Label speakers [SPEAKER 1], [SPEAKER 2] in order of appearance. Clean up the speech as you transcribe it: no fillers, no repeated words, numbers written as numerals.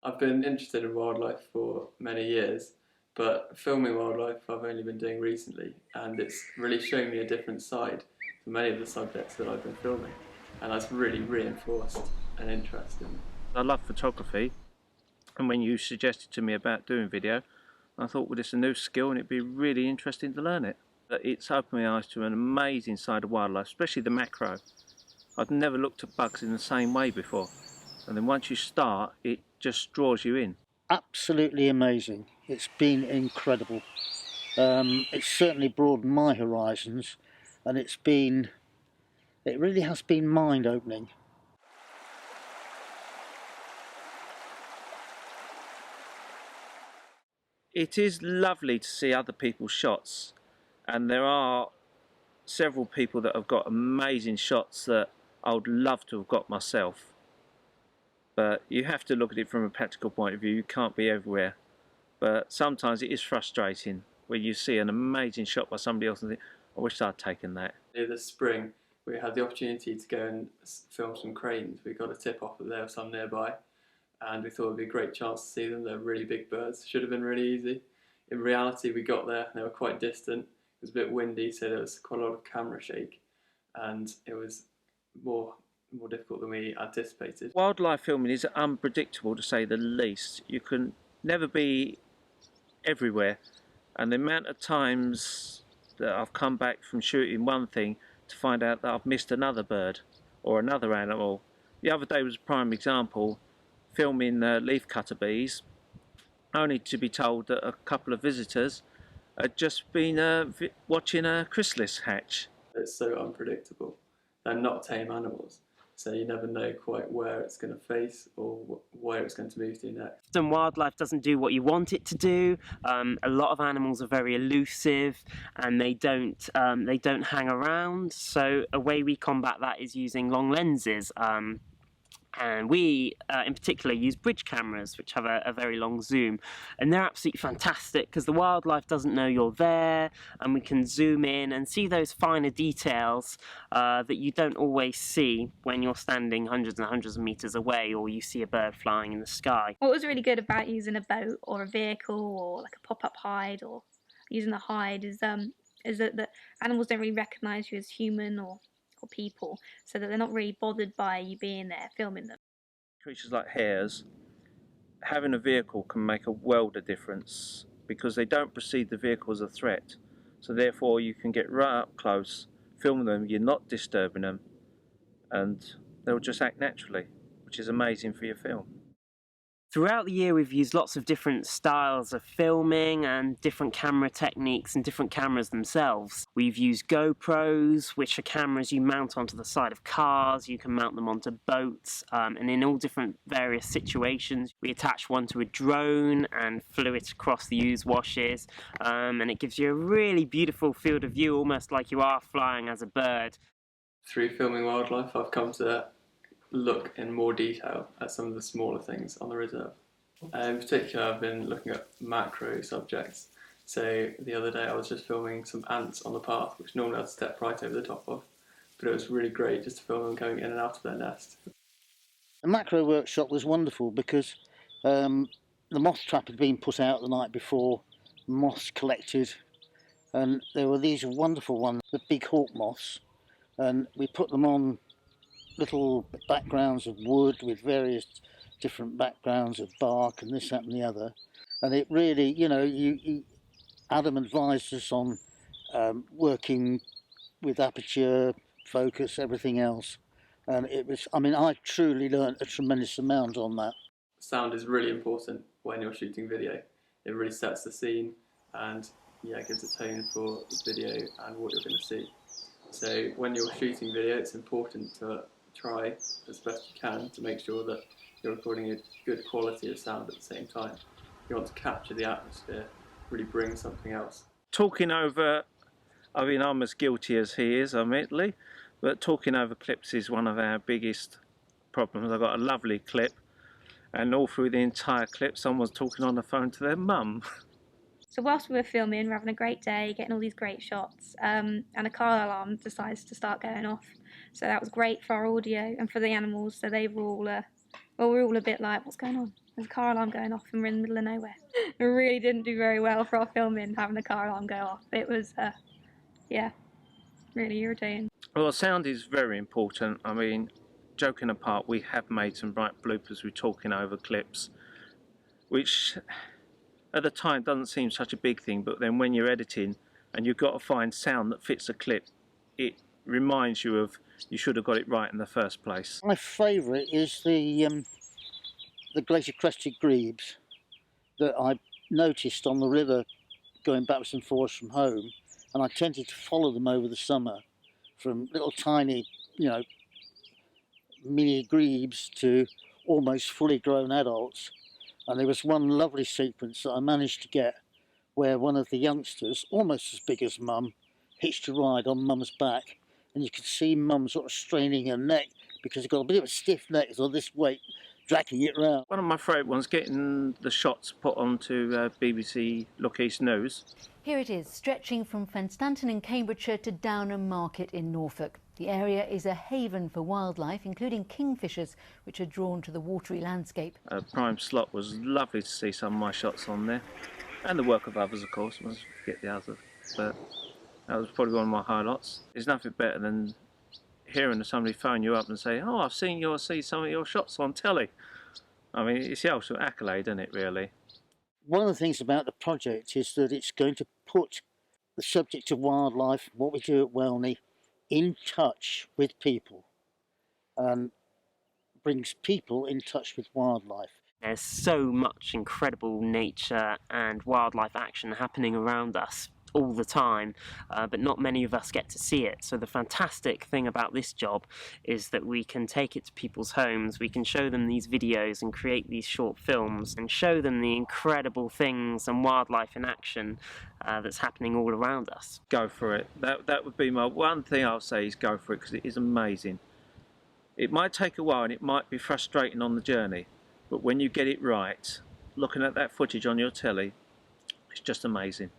[SPEAKER 1] I've been interested in wildlife for many years, but filming wildlife I've only been doing recently, and it's really shown me a different side to many of the subjects that I've been filming, and that's really reinforced an interest in them.
[SPEAKER 2] I love photography, and when you suggested to me about doing video, I thought, well, it's a new skill and it'd be really interesting to learn it. It's opened my eyes to an amazing side of wildlife, especially the macro. I've never looked at bugs in the same way before, and then once you start, it just draws you in.
[SPEAKER 3] Absolutely amazing. It's been incredible. It's certainly broadened my horizons, and it really has been mind-opening.
[SPEAKER 2] It is lovely to see other people's shots, and there are several people that have got amazing shots that I would love to have got myself. But you have to look at it from a practical point of view. You can't be everywhere. But sometimes it is frustrating when you see an amazing shot by somebody else and think, I wish I'd taken that.
[SPEAKER 1] This spring we had the opportunity to go and film some cranes. We got a tip off that there were some nearby, and we thought it would be a great chance to see them. They're really big birds, should have been really easy. In reality we got there, they were quite distant, it was a bit windy, so there was quite a lot of camera shake, and it was more difficult than we anticipated.
[SPEAKER 2] Wildlife filming is unpredictable, to say the least. You can never be everywhere, and the amount of times that I've come back from shooting one thing to find out that I've missed another bird or another animal. The other day was a prime example, filming leafcutter bees, only to be told that a couple of visitors had just been watching a chrysalis hatch.
[SPEAKER 1] It's so unpredictable. They're not tame animals, so you never know quite where it's going to face or where it's going to move to next.
[SPEAKER 4] Often wildlife doesn't do what you want it to do. A lot of animals are very elusive, and they don't hang around. So a way we combat that is using long lenses. And we, in particular, use bridge cameras, which have a very long zoom, and they're absolutely fantastic because the wildlife doesn't know you're there, and we can zoom in and see those finer details that you don't always see when you're standing hundreds and hundreds of meters away, or you see a bird flying in the sky.
[SPEAKER 5] What was really good about using a boat or a vehicle or like a pop-up hide or using a hide is that the animals don't really recognise you as human or people, so that they're not really bothered by you being there filming them.
[SPEAKER 2] Creatures like hares, having a vehicle can make a world of difference because they don't perceive the vehicle as a threat. So therefore you can get right up close, film them, you're not disturbing them, and they'll just act naturally, which is amazing for your film.
[SPEAKER 4] Throughout the year we've used lots of different styles of filming and different camera techniques and different cameras themselves. We've used GoPros, which are cameras you mount onto the side of cars, you can mount them onto boats, and in all different various situations. We attach one to a drone and flew it across the ooze washes, and it gives you a really beautiful field of view, almost like you are flying as a bird.
[SPEAKER 1] Through filming wildlife I've come to look in more detail at some of the smaller things on the reserve. In particular I've been looking at macro subjects. So the other day I was just filming some ants on the path, which normally I'd step right over the top of, but it was really great just to film them going in and out of their nest.
[SPEAKER 3] The macro workshop was wonderful because the moth trap had been put out the night before, moths collected, and there were these wonderful ones, the big hawk moths, and we put them on little backgrounds of wood with various different backgrounds of bark and this, that and the other, and it really, you know, Adam advised us on working with aperture, focus, everything else, and it was, I mean, I truly learned a tremendous amount on that.
[SPEAKER 1] Sound is really important when you're shooting video. It really sets the scene and gives a tone for the video and what you're going to see. So when you're shooting video it's important to try as best you can to make sure that you're recording a good quality of sound at the same time. You want to capture the atmosphere, really bring something else.
[SPEAKER 2] Talking over, I mean, I'm as guilty as he is, admittedly, but talking over clips is one of our biggest problems. I've got a lovely clip, and all through the entire clip someone's talking on the phone to their mum.
[SPEAKER 5] So whilst we were filming, we were having a great day, getting all these great shots, and a car alarm decides to start going off. So that was great for our audio and for the animals. So they were all, we were all a bit like, what's going on? There's a car alarm going off and we're in the middle of nowhere. It really didn't do very well for our filming, having the car alarm go off. It was, yeah, really irritating.
[SPEAKER 2] Well, sound is very important. I mean, joking apart, we have made some right bloopers with talking over clips, which at the time doesn't seem such a big thing, but then when you're editing and you've got to find sound that fits a clip, it reminds you of you should have got it right in the first place.
[SPEAKER 3] My favourite is the glacier crested grebes that I noticed on the river going backwards and forwards from home, and I tended to follow them over the summer from little tiny, you know, mini grebes to almost fully grown adults. And there was one lovely sequence that I managed to get where one of the youngsters, almost as big as Mum, hitched a ride on Mum's back, and you could see Mum sort of straining her neck because it got a bit of a stiff neck, so this weight dragging it round.
[SPEAKER 2] One of my favourite ones, getting the shots put onto BBC Look East News.
[SPEAKER 6] Here it is, stretching from Fenstanton in Cambridgeshire to Downham Market in Norfolk. The area is a haven for wildlife, including kingfishers, which are drawn to the watery landscape.
[SPEAKER 2] Prime slot was lovely to see some of my shots on there, and the work of others, of course. I must forget the others, but that was probably one of my highlights. There's nothing better than hearing somebody phone you up and say, "Oh, I've seen some of your shots on telly." I mean, it's the ultimate accolade, isn't it, really?
[SPEAKER 3] One of the things about the project is that it's going to put the subject of wildlife, what we do at Welney, in touch with people and brings people in touch with wildlife.
[SPEAKER 4] There's so much incredible nature and wildlife action happening around us all the time, but not many of us get to see it. So the fantastic thing about this job is that we can take it to people's homes, we can show them these videos and create these short films and show them the incredible things and wildlife in action that's happening all around us.
[SPEAKER 2] Go for it. That would be my one thing I'll say, is go for it, because it is amazing. It might take a while and it might be frustrating on the journey, but when you get it right, looking at that footage on your telly, it's just amazing.